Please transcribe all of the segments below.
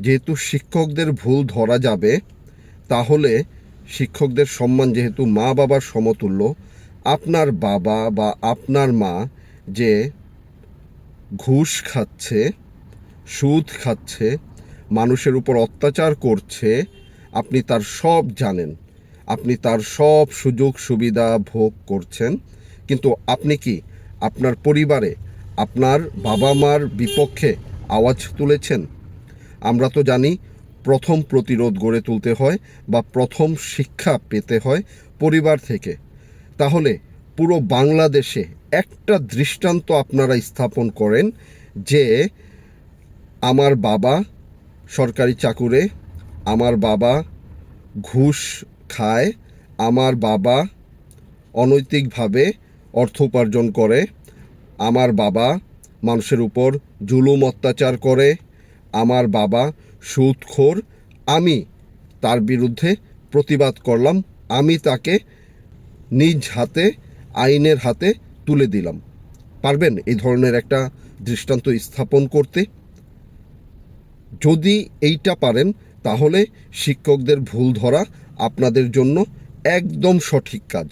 যেহেতু শিক্ষকদের ভুল ধরা যাবে, তাহলে শিক্ষকদের সম্মান যেহেতু মা বাবার সমতুল্য, আপনার বাবা বা আপনার মা যে ঘুষ খাচ্ছে, সুদ খাচ্ছে, মানুষের উপর অত্যাচার করছে, আপনি তার সব জানেন, আপনি তার সব সুযোগ সুবিধা ভোগ করছেন, কিন্তু আপনি কি আপনার পরিবারে আপনার বাবা মার বিপক্ষে আওয়াজ তুলেছেন? আমরা তো জানি প্রথম প্রতিরোধ গড়ে তুলতে হয় বা প্রথম শিক্ষা পেতে হয় পরিবার থেকে। তাহলে পুরো বাংলাদেশে একটা দৃষ্টান্ত আপনারা স্থাপন করেন যে আমার বাবা সরকারি চাকুরে, আমার বাবা ঘুষ খায়, আমার বাবা অনৈতিকভাবে অর্থ উপার্জন করে, আমার বাবা মানুষের উপর জুলুম অত্যাচার করে, আমার বাবা সুদখোর, আমি তার বিরুদ্ধে প্রতিবাদ করলাম, আমি তাকে নিজ হাতে আইনের হাতে তুলে দিলাম। পারবেন এই ধরনের একটা দৃষ্টান্ত স্থাপন করতে? যদি এইটা পারেন, তাহলে শিক্ষকদের ভুল ধরা আপনাদের জন্য একদম সঠিক কাজ।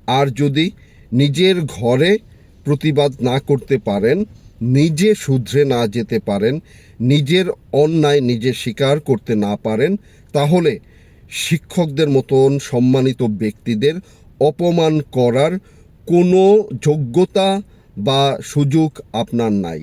আর যদি নিজের ঘরে প্রতিবাদ না করতে পারেন, নিজে শুধরে না যেতে পারেন, নিজের অন্যায় নিজে স্বীকার করতে না পারেন, তাহলে শিক্ষকদের মতন সম্মানিত ব্যক্তিদের অপমান করার কোনো যোগ্যতা বা সুযোগ আপনার নাই।